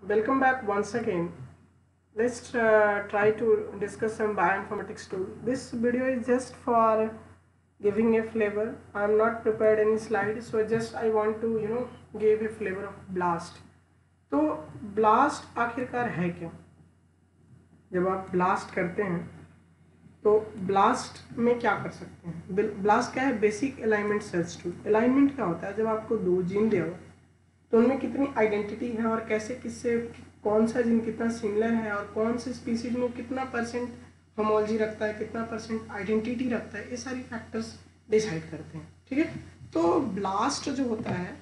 Welcome back once again. Let's try to discuss some bioinformatics tool. This video is just for giving a flavor. I'm not prepared any slides, so just I want to give a flavor of BLAST. तो BLAST आखिरकार है क्या? जब आप BLAST करते हैं तो BLAST में क्या कर सकते हैं? BLAST क्या है? Basic alignment search tool. Alignment क्या होता है? जब आपको दो जीन दिया हुआ तो उनमें कितनी आइडेंटिटी है और कैसे किससे कौन सा जीन कितना सिमिलर है और कौन से स्पीसीज में कितना परसेंट होमोलॉजी रखता है, कितना परसेंट आइडेंटिटी रखता है, ये सारी फैक्टर्स डिसाइड करते हैं. ठीक है. तो ब्लास्ट जो होता है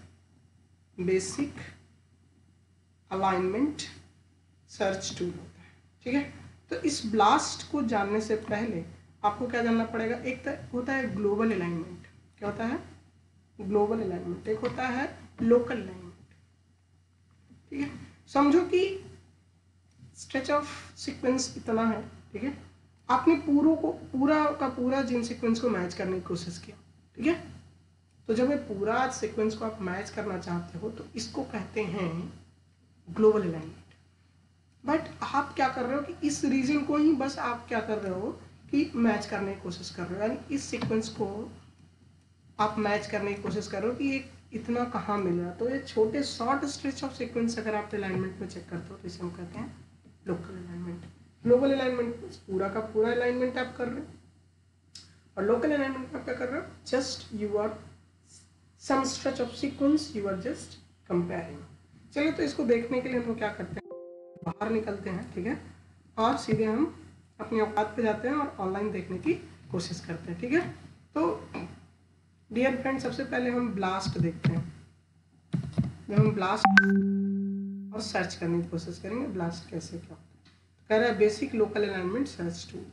बेसिक अलाइनमेंट सर्च टूल होता है. ठीक है. तो इस ब्लास्ट को जानने से पहले आपको क्या जानना पड़ेगा? एक होता है ग्लोबल अलाइनमेंट. क्या होता है? Global alignment. एक होता है लोकल अलाइनमेंट. ठीक है. समझो कि स्ट्रेच ऑफ सीक्वेंस इतना है. ठीक है. आपने पूरा का पूरा जीन सीक्वेंस को मैच करने की कोशिश किया. ठीक है. तो जब ये पूरा सीक्वेंस को आप मैच करना चाहते हो तो इसको कहते हैं ग्लोबल अलाइनमेंट. बट आप क्या कर रहे हो कि इस रीजन को ही बस आप क्या कर रहे हो कि मैच करने की कोशिश कर रहे हो, यानी इस सीक्वेंस को आप मैच करने की कोशिश कर रहे हो कि एक इतना कहाँ मिल रहा. तो ये छोटे शॉर्ट स्ट्रेच ऑफ सीक्वेंस अगर आप अलाइनमेंट में चेक करते हो तो इसे हम कहते हैं लोकल अलाइनमेंट. ग्लोबल अलाइनमेंट पूरा का पूरा अलाइनमेंट आप कर रहे हो और लोकल अलाइनमेंट में आप क्या कर रहे हो? Just you are some stretch of sequence you are just comparing. चलिए, तो इसको देखने के लिए हम क्या करते हैं, बाहर निकलते हैं. ठीक है. और सीधे हम अपनी औकात पे जाते हैं और ऑनलाइन देखने की कोशिश करते हैं. ठीक है. तो डियर फ्रेंड, सबसे पहले हम ब्लास्ट देखते हैं. जब हम ब्लास्ट और सर्च करने की कोशिश करेंगे ब्लास्ट कैसे क्या होता है. कह रहा है basic local alignment search tool.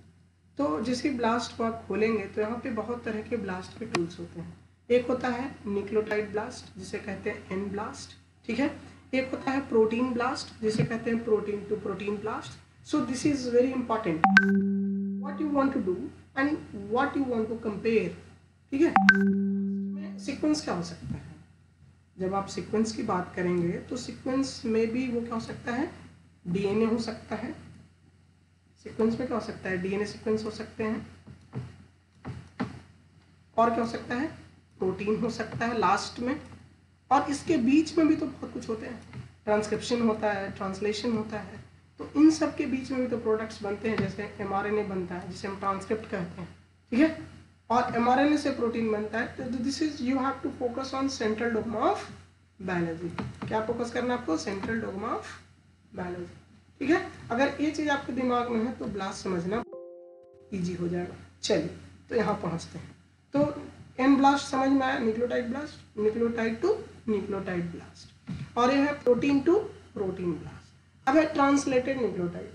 तो जैसे ब्लास्ट को आप खोलेंगे तो यहाँ पे बहुत तरह के ब्लास्ट के टूल्स होते हैं. एक होता है न्यूक्लियोटाइड ब्लास्ट जिसे कहते हैं एन ब्लास्ट. ठीक है. एक होता है प्रोटीन ब्लास्ट जिसे कहते हैं protein to protein blast. So this is very important what you want to do and what you want to compare. ठीक है. सीक्वेंस क्या हो सकता है? जब आप सीक्वेंस की बात करेंगे तो सीक्वेंस में भी वो क्या हो सकता है? डीएनए हो सकता है. सीक्वेंस में क्या हो सकता है? डीएनए सीक्वेंस हो सकते हैं. और क्या हो सकता है? प्रोटीन हो सकता है लास्ट में. और इसके बीच में भी तो बहुत कुछ होते हैं. ट्रांसक्रिप्शन होता है, ट्रांसलेशन होता है. तो इन सब के बीच में भी तो प्रोडक्ट्स बनते हैं. जैसे एमआरएनए बनता है जिसे हम ट्रांसक्रिप्ट कहते हैं. ठीक है. और एमआरएनए से प्रोटीन बनता है. तो this is you have to focus on central dogma of biology. क्या फोकस करना है आपको? Central dogma of biology. ठीक है. अगर ये चीज आपके दिमाग में है तो ब्लास्ट समझना इजी हो जाएगा. चलिए, तो यहाँ पहुँचते हैं. तो एन ब्लास्ट समझ में आया. Nucleotide blast, nucleotide to nucleotide blast. और यह है प्रोटीन टू प्रोटीन ब्लास्ट. अब है ट्रांसलेटेड न्यूक्लियोटाइड.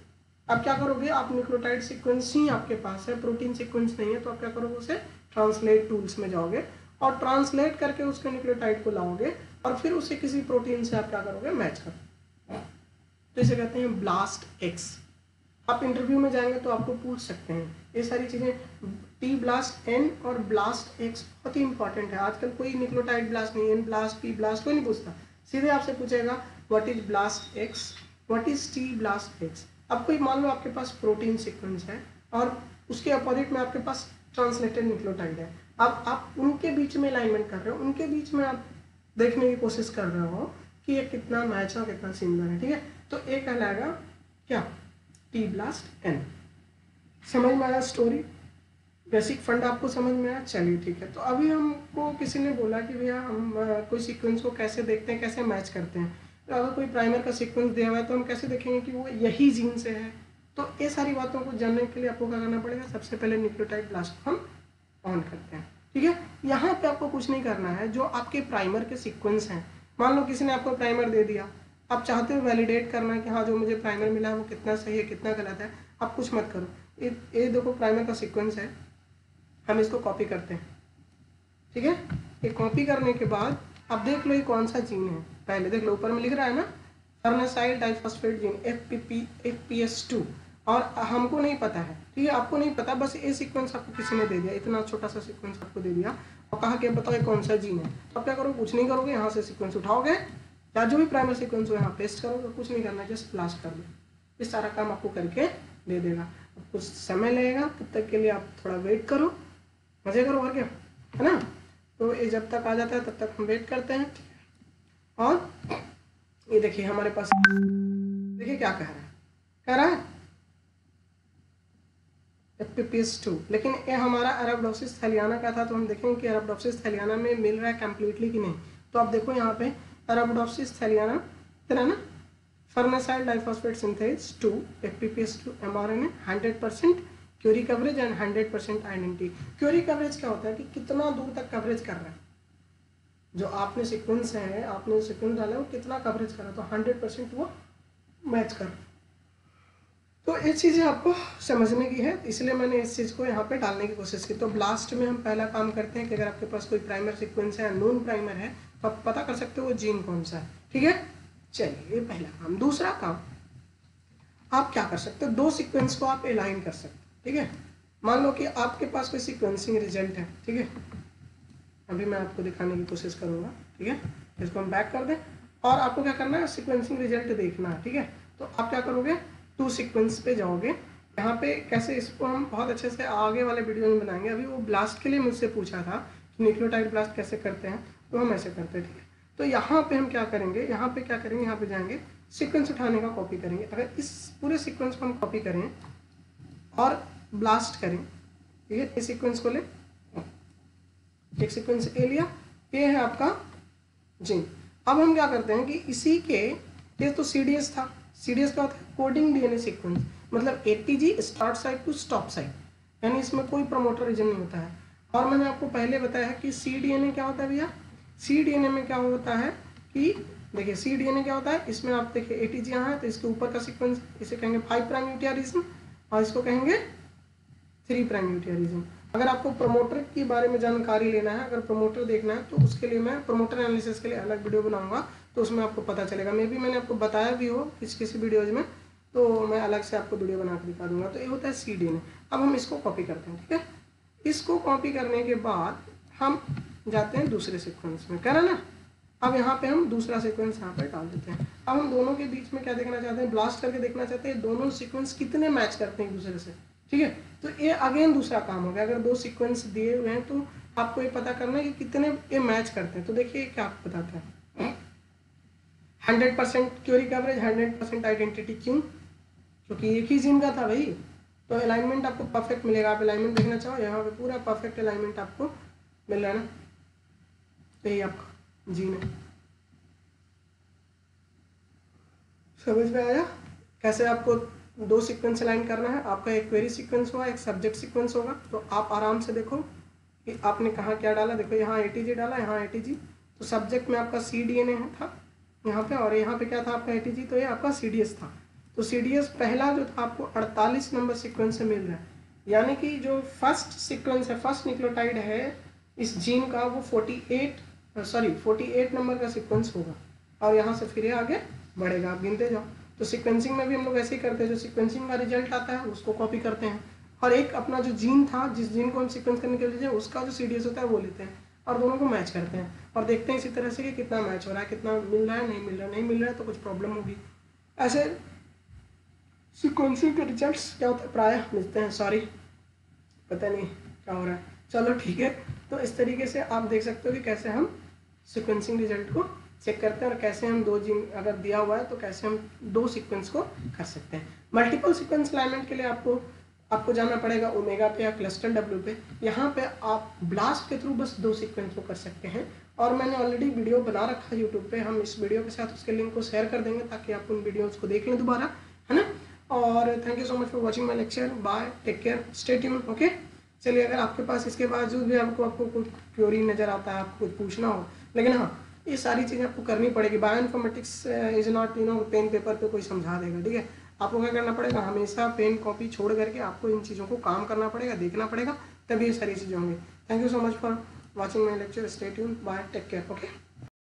अब क्या करोगे आप? न्यूक्लियोटाइड सीक्वेंस ही आपके पास है, प्रोटीन सीक्वेंस नहीं है, तो आप क्या करोगे? उसे ट्रांसलेट टूल्स में जाओगे और ट्रांसलेट करके उसके न्यूक्लियोटाइड को लाओगे और फिर उसे किसी प्रोटीन से आप क्या करोगे? मैच करोगे. तो इसे कहते हैं ब्लास्ट एक्स. आप इंटरव्यू में जाएंगे तो आपको पूछ सकते हैं ये सारी चीज़ें. टी ब्लास्ट एन और ब्लास्ट एक्स बहुत ही इंपॉर्टेंट है. आजकल कोई न्यूक्लियोटाइड ब्लास्ट नहीं, एन ब्लास्ट पी ब्लास्ट कोई नहीं पूछता. सीधे आपसे पूछेगा what is blast x, what is T blast x. अब कोई मान लो आपके पास प्रोटीन सीक्वेंस है और उसके अपोजिट में आपके पास ट्रांसलेटेड न्यूक्लियोटाइड है. अब आप उनके बीच में अलाइनमेंट कर रहे हो, उनके बीच में आप देखने की कोशिश कर रहे हो कि ये कितना मैच है, कितना सिमिलर है. ठीक है. तो एक कहलाएगा क्या? T blast N. समझ में आया स्टोरी? बेसिक फंड आपको समझ में आया? चलिए ठीक है. तो अभी हमको किसी ने बोला कि भैया हम कोई सीक्वेंस को कैसे देखते हैं, कैसे मैच करते हैं. तो अगर कोई प्राइमर का सीक्वेंस दिया हुआ है तो हम कैसे देखेंगे कि वो यही जीन से है. तो ये सारी बातों को जानने के लिए आपको क्या करना पड़ेगा? सबसे पहले न्यूक्लियोटाइड ब्लास्ट हम ऑन करते हैं. ठीक है. यहाँ पे आपको कुछ नहीं करना है. जो आपके प्राइमर के सीक्वेंस हैं, मान लो किसी ने आपको प्राइमर दे दिया, आप चाहते हो वैलिडेट करना है कि हाँ जो मुझे प्राइमर मिला है वो कितना सही है, कितना गलत है. आप कुछ मत करो. ये देखो प्राइमर का सीक्वेंस है, हम इसको कॉपी करते हैं. ठीक है. ये कॉपी करने के बाद अब देख लो ये कौन सा जीन है. पहले देख लो ऊपर में लिख रहा है ना, फर्नेसाइल डाइफॉस्फेट जीन FPS2. और हमको नहीं पता है. ठीक है. आपको नहीं पता, बस ये सीक्वेंस आपको किसी ने दे दिया, इतना छोटा सा सीक्वेंस आपको दे दिया और कहा कि बताओ ये कौन सा जीन है. तो आप क्या करोगे? कुछ नहीं करोगे, यहाँ से सीक्वेंस उठाओगे या जो भी प्राइमरी सीक्वेंस हो यहाँ पेस्ट करो, तो कुछ नहीं करना, जस्ट ब्लास्ट कर दो। इस सारा काम आपको करके दे देगा। अब कुछ समय लगेगा, तब तक के लिए आप थोड़ा वेट करो, मजे करो, और क्या है ना। तो ये जब तक आ जाता है तब तक हम वेट करते हैं। और ये देखिए हमारे पास, देखिए क्या कह रहा है FPPS2, लेकिन ये हमारा अरबडोप्सिस थैलियाना का था। तो हम देखेंगे कि अरबडोप्सिस थैलियाना में मिल रहा है कम्प्लीटली कि नहीं। तो आप देखो यहाँ पे अरबडोप्सिस थैलियाना इतना ना, farnesyl diphosphate synthase 2 FPPS2 mRNA 100% query coverage and 100% identity. Query coverage क्या होता है कि कितना दूर तक कवरेज कर रहा है, जो आपने सीक्वेंस है, आपने सीक्वेंस डाला है, वो कितना कवरेज कर रहा है, तो 100% वो मैच कर रहा है। तो ये चीज़ें आपको समझने की है, इसलिए मैंने इस चीज़ को यहाँ पे डालने की कोशिश की। तो ब्लास्ट में हम पहला काम करते हैं कि अगर आपके पास कोई प्राइमर सीक्वेंस है, नोन प्राइमर है, तो आप पता कर सकते हो वो जीन कौन सा है। ठीक है, चलिए ये पहला काम। दूसरा काम आप क्या कर सकते हो, दो सीक्वेंस को आप अलाइन कर सकते हो। ठीक है, मान लो कि आपके पास कोई सीक्वेंसिंग रिजल्ट है। ठीक है, अभी मैं आपको दिखाने की कोशिश करूँगा। ठीक है, इसको हम बैक कर दें और आपको क्या करना है, सीक्वेंसिंग रिजल्ट देखना है। ठीक है, तो आप क्या करोगे, टू सीक्वेंस पे जाओगे। यहाँ पे कैसे, इसको हम बहुत अच्छे से आगे वाले वीडियो में बनाएंगे। अभी वो ब्लास्ट के लिए मुझसे पूछा था कि न्यूक्लियोटाइड ब्लास्ट कैसे करते हैं, तो हम ऐसे करते हैं। ठीक है, तो यहाँ पे हम क्या करेंगे, यहाँ पे क्या करेंगे, यहाँ पे जाएंगे, सीक्वेंस उठाने का कॉपी करेंगे। अगर इस पूरे सीक्वेंस को हम कॉपी करें और ब्लास्ट करें, ठीक है, इस सीक्वेंस को ले, एक सीक्वेंस ए लिया, ये है आपका जीन। अब हम क्या करते हैं कि इसी के, ये तो CDS था, CDS क्या होता है, कोडिंग DNA सीक्वेंस, मतलब ATG start site to stop site, यानी इसमें कोई प्रमोटर रीजन नहीं होता है। और मैंने आपको पहले बताया है कि cDNA क्या होता है भैया, cDNA में क्या होता है कि देखिए cDNA क्या होता है, इसमें आप देखिए ATG यहाँ है, तो इसके ऊपर का सीक्वेंस इसे कहेंगे 5 प्राइम यूटिया और इसको कहेंगे 3 प्राइम यूटिया। अगर आपको प्रमोटर के बारे में जानकारी लेना है, अगर प्रमोटर देखना है, तो उसके लिए मैं प्रमोटर एनालिसिस के लिए अलग वीडियो बनाऊंगा, तो उसमें आपको पता चलेगा। मे भी मैंने आपको बताया भी हो किसी वीडियोज में, तो मैं अलग से आपको वीडियो बना कर दिखा दूंगा। तो ये होता है cDNA। अब हम इसको कॉपी करते हैं। ठीक है, इसको कॉपी करने के बाद हम जाते हैं दूसरे सीक्वेंस में, करा ना। अब यहाँ पे हम दूसरा सीक्वेंस यहाँ पे डाल देते हैं। अब हम दोनों के बीच में क्या देखना चाहते हैं, ब्लास्ट करके देखना चाहते हैं दोनों सीक्वेंस कितने मैच करते हैं एक दूसरे से। ठीक है, तो ये अगेन दूसरा काम हो गया। अगर दो सीक्वेंस दिए हुए हैं तो आपको ये पता करना है कि कितने ये मैच करते हैं। तो देखिए क्या आपको बताता है, 100% क्यूरी कवरेज, 100% आइडेंटिटी। क्यों, क्योंकि एक ही जीन का था भाई। तो अलाइनमेंट आपको परफेक्ट मिलेगा। आप अलाइनमेंट देखना चाहो, यहाँ पे पूरा परफेक्ट अलाइनमेंट आपको मिल रहा है ना, तो यही आपका जीन है। समझ में आया कैसे आपको दो सीक्वेंस अलाइन करना है। आपका एक क्वेरी सीक्वेंस होगा, एक सब्जेक्ट सीक्वेंस होगा। तो आप आराम से देखो कि आपने कहाँ क्या डाला। देखो यहाँ ATG डाला, यहाँ ATG, तो सब्जेक्ट में आपका cDNA था यहाँ पे, और यहाँ पे क्या था आपका ATG, तो ये आपका CDS था। तो CDS पहला जो था आपको 48 नंबर सीक्वेंस से मिल रहा है, यानी कि जो फर्स्ट सीक्वेंस है, फर्स्ट न्यूक्लियोटाइड है इस जीन का, वो 48 नंबर का सीक्वेंस होगा। और यहाँ से फिर आगे बढ़ेगा, आप गिनते जाओ। तो सीक्वेंसिंग में भी हम लोग ऐसे ही करते हैं, जो सीक्वेंसिंग का रिजल्ट आता है उसको कॉपी करते हैं, और एक अपना जो जीन था, जिस जीन को हम सीक्वेंस करने के लिए उसका जो CDS होता है वो लेते हैं, और दोनों को मैच करते हैं और देखते हैं इसी तरह से कि कितना मैच हो रहा है, कितना मिल रहा है, नहीं मिल रहा है तो कुछ प्रॉब्लम होगी। ऐसे सीक्वेंसिंग के रिजल्ट्स क्या होता है, प्रायः मिलते हैं। सॉरी, पता नहीं क्या हो रहा है, चलो ठीक है। तो इस तरीके से आप देख सकते हो कि कैसे हम सीक्वेंसिंग रिजल्ट को चेक करते हैं, और कैसे हम दो जीन अगर दिया हुआ है तो कैसे हम दो सीक्वेंस को कर सकते हैं। मल्टीपल सीक्वेंस अलाइनमेंट के लिए आपको जाना पड़ेगा ओमेगा पे या क्लस्टर W पे। यहाँ पे आप ब्लास्ट के थ्रू बस दो सीक्वेंस को कर सकते हैं, और मैंने ऑलरेडी वीडियो बना रखा है यूट्यूब पे। हम इस वीडियो के साथ उसके लिंक को शेयर कर देंगे ताकि आप उन वीडियोज़ को देख लें दोबारा, है ना। और thank you so much for watching my lecture. Bye, take care, stay tune. Okay, चलिए, अगर आपके पास इसके बावजूद भी आपको कुछ क्वेरी नज़र आता है, आपको कुछ पूछना हो, लेकिन हाँ, ये सारी चीज़ें आपको करनी पड़ेगी। Bioinformatics is not pen paper पे कोई समझा देगा। ठीक है, आपको क्या करना पड़ेगा, हमेशा पेन कॉपी छोड़ करके आपको इन चीज़ों को काम करना पड़ेगा, देखना पड़ेगा, तभी ये सारी चीज़ें होंगी। Thank you so much for watching my lecture. Stay tune, bye, take care. Okay.